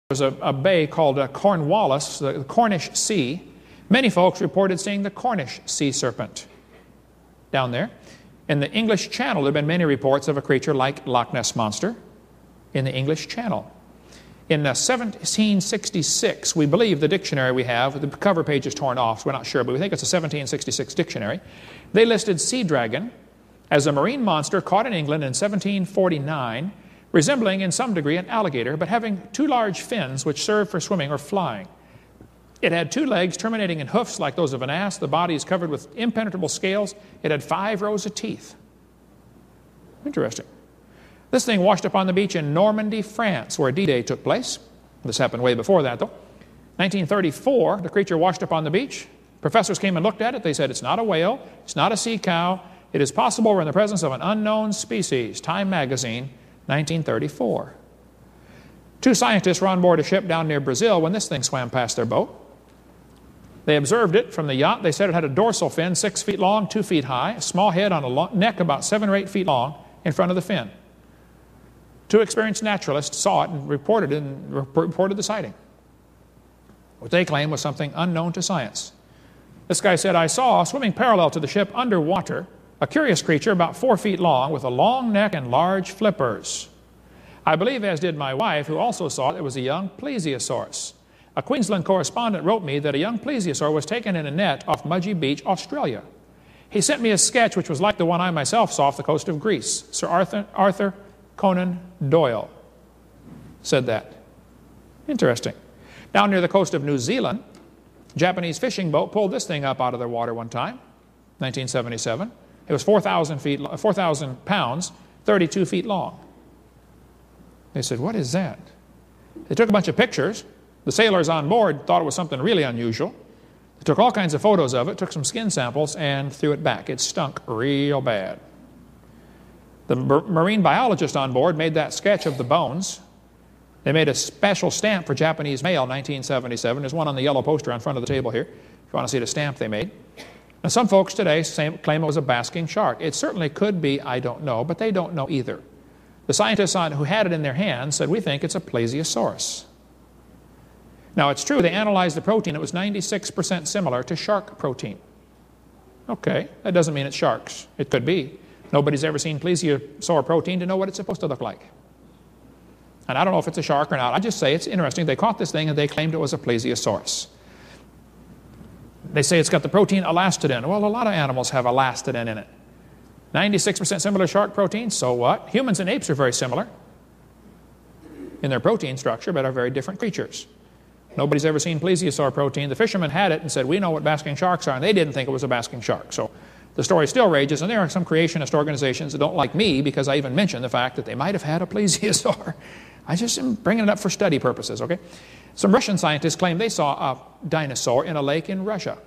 There's a bay called Cornwallis, the Cornish Sea. Many folks reported seeing the Cornish sea serpent down there. In the English Channel, there have been many reports of a creature like Loch Ness Monster in the English Channel. In 1766, we believe the dictionary we have, the cover page is torn off, so we're not sure, but we think it's a 1766 dictionary. They listed sea dragon as a marine monster caught in England in 1749, resembling in some degree an alligator, but having two large fins which served for swimming or flying. It had two legs terminating in hoofs like those of an ass. The body is covered with impenetrable scales. It had 5 rows of teeth. Interesting. This thing washed up on the beach in Normandy, France, where D-Day took place. This happened way before that, though. 1934, the creature washed up on the beach. Professors came and looked at it. They said, it's not a whale. It's not a sea cow. It is possible we're in the presence of an unknown species. Time magazine, 1934. 2 scientists were on board a ship down near Brazil when this thing swam past their boat. They observed it from the yacht. They said it had a dorsal fin 6 feet long, 2 feet high, a small head on a neck about 7 or 8 feet long in front of the fin. 2 experienced naturalists saw it and reported the sighting. What they claimed was something unknown to science. This guy said, I saw, swimming parallel to the ship underwater, a curious creature about 4 feet long with a long neck and large flippers. I believe, as did my wife, who also saw it, it was a young plesiosaurus. A Queensland correspondent wrote me that a young plesiosaur was taken in a net off Mudgee Beach, Australia. He sent me a sketch which was like the one I myself saw off the coast of Greece. Sir Arthur Conan Doyle said that. Interesting. Down near the coast of New Zealand, a Japanese fishing boat pulled this thing up out of their water one time, 1977. It was 4,000 pounds, 32 feet long. They said, what is that? They took a bunch of pictures. The sailors on board thought it was something really unusual. They took all kinds of photos of it, took some skin samples, and threw it back. It stunk real bad. The marine biologist on board made that sketch of the bones. They made a special stamp for Japanese mail, 1977. There's one on the yellow poster on front of the table here, if you want to see the stamp they made. Now, some folks today claim it was a basking shark. It certainly could be, I don't know, but they don't know either. The scientists who had it in their hands said, we think it's a plesiosaurus. Now, it's true, they analyzed the protein. It was 96% similar to shark protein. Okay, that doesn't mean it's sharks. It could be. Nobody's ever seen plesiosaur protein to know what it's supposed to look like. And I don't know if it's a shark or not. I just say it's interesting. They caught this thing and they claimed it was a plesiosaurus. They say it's got the protein elastidin. Well, a lot of animals have elastidin in it. 96% similar to shark protein, so what? Humans and apes are very similar in their protein structure, but are very different creatures. Nobody's ever seen plesiosaur protein. The fishermen had it and said, we know what basking sharks are, and they didn't think it was a basking shark. So the story still rages, and there are some creationist organizations that don't like me because I even mentioned the fact that they might have had a plesiosaur. I just am bringing it up for study purposes, okay? Some Russian scientists claim they saw a dinosaur in a lake in Russia.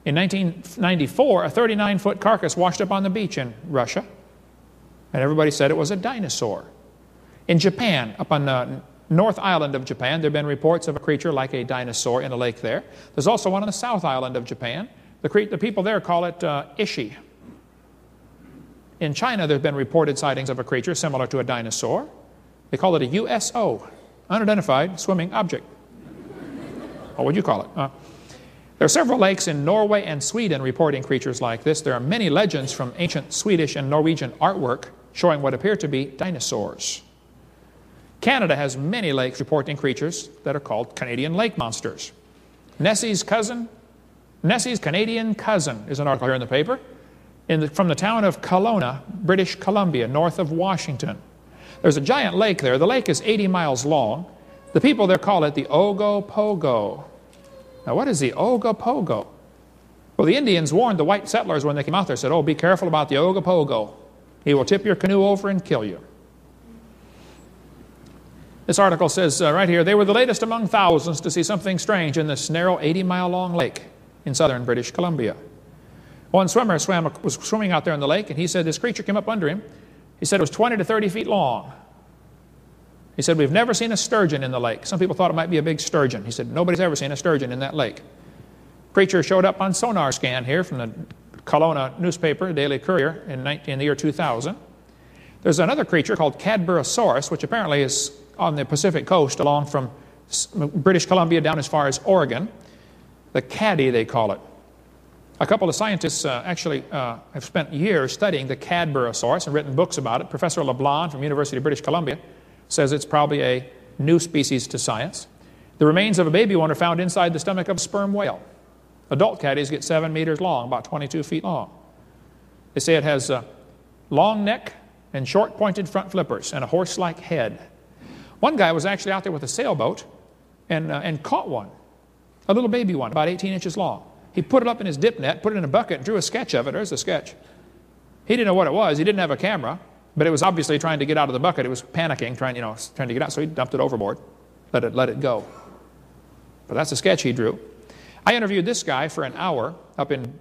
In 1994, a 39-foot carcass washed up on the beach in Russia, and everybody said it was a dinosaur. In Japan, up on the North Island of Japan, there have been reports of a creature like a dinosaur in a lake there. There's also one on the South Island of Japan. The people there call it Ishi. In China, there have been reported sightings of a creature similar to a dinosaur. They call it a USO, unidentified swimming object. What would you call it? There are several lakes in Norway and Sweden reporting creatures like this. There are many legends from ancient Swedish and Norwegian artwork showing what appear to be dinosaurs. Canada has many lakes reporting creatures that are called Canadian lake monsters. Nessie's Canadian cousin is an article here in the paper from the town of Kelowna, British Columbia, north of Washington. There's a giant lake there. The lake is 80 miles long. The people there call it the Ogopogo. Now, what is the Ogopogo? Well, the Indians warned the white settlers when they came out there, said, oh, be careful about the Ogopogo. He will tip your canoe over and kill you. This article says right here, they were the latest among thousands to see something strange in this narrow 80-mile-long lake in southern British Columbia. One swimmer was swimming out there in the lake, and he said this creature came up under him. He said it was 20 to 30 feet long. He said, we've never seen a sturgeon in the lake. Some people thought it might be a big sturgeon. He said, nobody's ever seen a sturgeon in that lake. Creature showed up on sonar scan here from the Kelowna newspaper, Daily Courier, in the year 2000. There's another creature called Cadborosaurus, which apparently is on the Pacific coast along from British Columbia down as far as Oregon. The caddy, they call it. A couple of scientists actually have spent years studying the Cadborosaurus and written books about it. Professor LeBlanc from University of British Columbia says it's probably a new species to science. The remains of a baby one are found inside the stomach of a sperm whale. Adult caddies get 7 meters long, about 22 feet long. They say it has a long neck and short pointed front flippers and a horse-like head. One guy was actually out there with a sailboat and caught one, a little baby one, about 18 inches long. He put it up in his dip net, put it in a bucket, and drew a sketch of it. There's the sketch. He didn't know what it was. He didn't have a camera, but it was obviously trying to get out of the bucket. It was panicking, trying to get out, so he dumped it overboard, let it go. But that's a sketch he drew. I interviewed this guy for an hour up in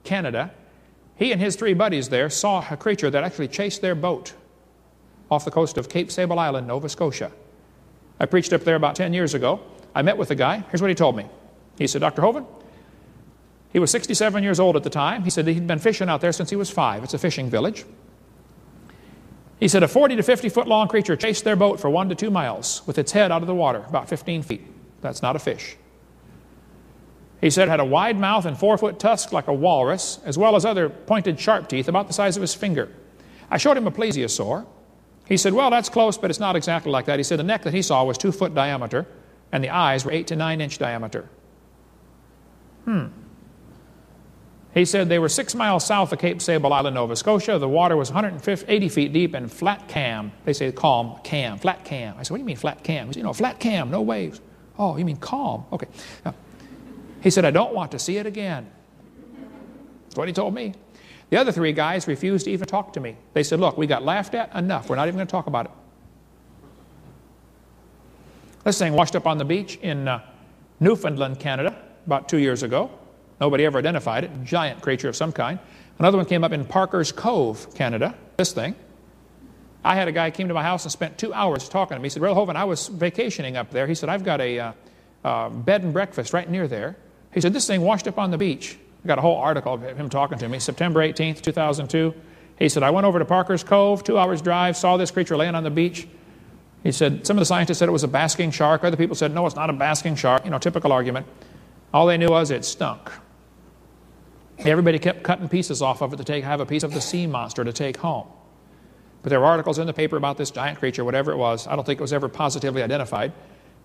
Canada. He and his 3 buddies there saw a creature that actually chased their boat off the coast of Cape Sable Island, Nova Scotia. I preached up there about 10 years ago. I met with the guy. Here's what he told me. He said, Dr. Hovind, he was 67 years old at the time. He said he'd been fishing out there since he was 5. It's a fishing village. He said a 40 to 50 foot long creature chased their boat for 1 to 2 miles with its head out of the water, about 15 feet. That's not a fish. He said it had a wide mouth and 4-foot tusk like a walrus, as well as other pointed sharp teeth about the size of his finger. I showed him a plesiosaur. He said, well, that's close, but it's not exactly like that. He said the neck that he saw was 2 foot diameter, and the eyes were 8 to 9 inch diameter. He said they were 6 miles south of Cape Sable Island, Nova Scotia. The water was 180 feet deep and flat cam. They say calm, cam, flat cam. I said, what do you mean flat cam? He said, flat cam, no waves. Oh, you mean calm? Okay. Now, he said, I don't want to see it again. That's what he told me. The other 3 guys refused to even talk to me. They said, look, we got laughed at enough. We're not even going to talk about it. This thing washed up on the beach in Newfoundland, Canada, about 2 years ago. Nobody ever identified it. Giant creature of some kind. Another one came up in Parker's Cove, Canada. This thing. I had a guy came to my house and spent 2 hours talking to me. He said, Brother Hovind, I was vacationing up there. He said, I've got a bed and breakfast right near there. He said, this thing washed up on the beach. I got a whole article of him talking to me, September 18th, 2002. He said, I went over to Parker's Cove, 2 hours drive, saw this creature laying on the beach. He said, some of the scientists said it was a basking shark. Other people said, no, it's not a basking shark. Typical argument. All they knew was it stunk. Everybody kept cutting pieces off of it to have a piece of the sea monster to take home. But there were articles in the paper about this giant creature, whatever it was. I don't think it was ever positively identified,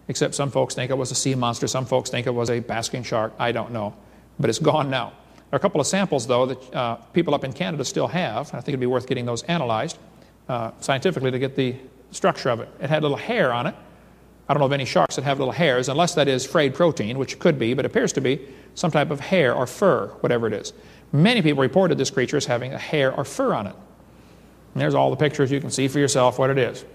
except some folks think it was a sea monster. Some folks think it was a basking shark. I don't know. But it's gone now. There are a couple of samples, though, that people up in Canada still have. I think it'd be worth getting those analyzed scientifically to get the structure of it. It had little hair on it. I don't know of any sharks that have little hairs, unless that is frayed protein, which could be, but it appears to be some type of hair or fur, whatever it is. Many people reported this creature as having a hair or fur on it. And there's all the pictures. You can see for yourself what it is.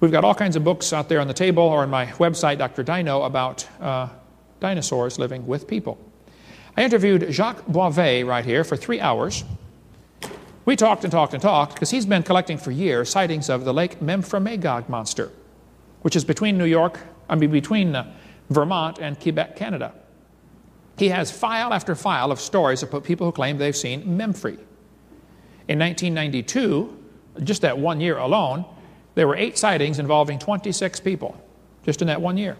We've got all kinds of books out there on the table or on my website, Dr. Dino, about dinosaurs living with people. I interviewed Jacques Boivet right here for 3 hours. We talked and talked and talked because he's been collecting for years sightings of the Lake Memphremagog monster, which is between between Vermont and Quebec, Canada. He has file after file of stories of people who claim they've seen Memphrey. In 1992, just that 1 year alone, there were 8 sightings involving 26 people, just in that 1 year.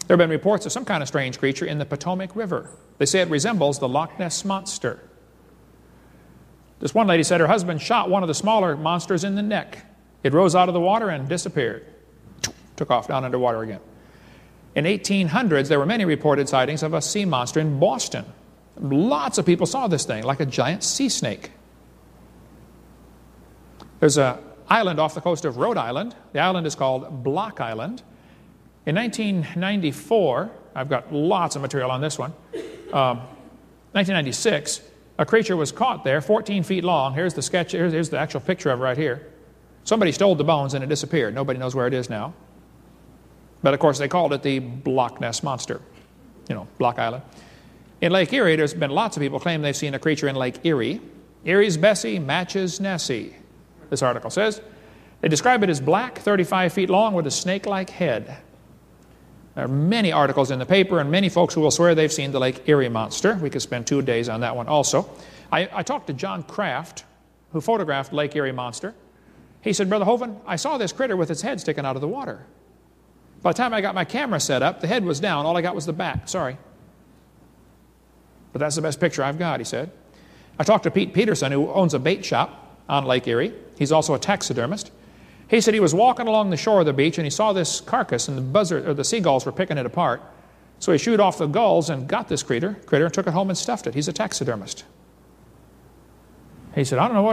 There have been reports of some kind of strange creature in the Potomac River. They say it resembles the Loch Ness Monster. This one lady said her husband shot one of the smaller monsters in the neck. It rose out of the water and disappeared. Took off down underwater again. In 1800s, there were many reported sightings of a sea monster in Boston. Lots of people saw this thing, like a giant sea snake. There's an island off the coast of Rhode Island. The island is called Block Island. In 1994, I've got lots of material on this one, 1996, a creature was caught there, 14 feet long. Here's the sketch, here's the actual picture of it right here. Somebody stole the bones and it disappeared. Nobody knows where it is now. But of course they called it the Loch Ness Monster, Block Island. In Lake Erie, there's been lots of people claim they've seen a creature in Lake Erie. Erie's Bessie matches Nessie, this article says. They describe it as black, 35 feet long, with a snake-like head. There are many articles in the paper and many folks who will swear they've seen the Lake Erie monster. We could spend 2 days on that one also. I talked to John Kraft, who photographed Lake Erie monster. He said, Brother Hovind, I saw this critter with its head sticking out of the water. By the time I got my camera set up, the head was down. All I got was the back. Sorry. But that's the best picture I've got, he said. I talked to Pete Peterson, who owns a bait shop on Lake Erie. He's also a taxidermist. He said he was walking along the shore of the beach and he saw this carcass and the seagulls were picking it apart. So he shooed off the gulls and got this critter and took it home and stuffed it. He's a taxidermist. He said, I don't know what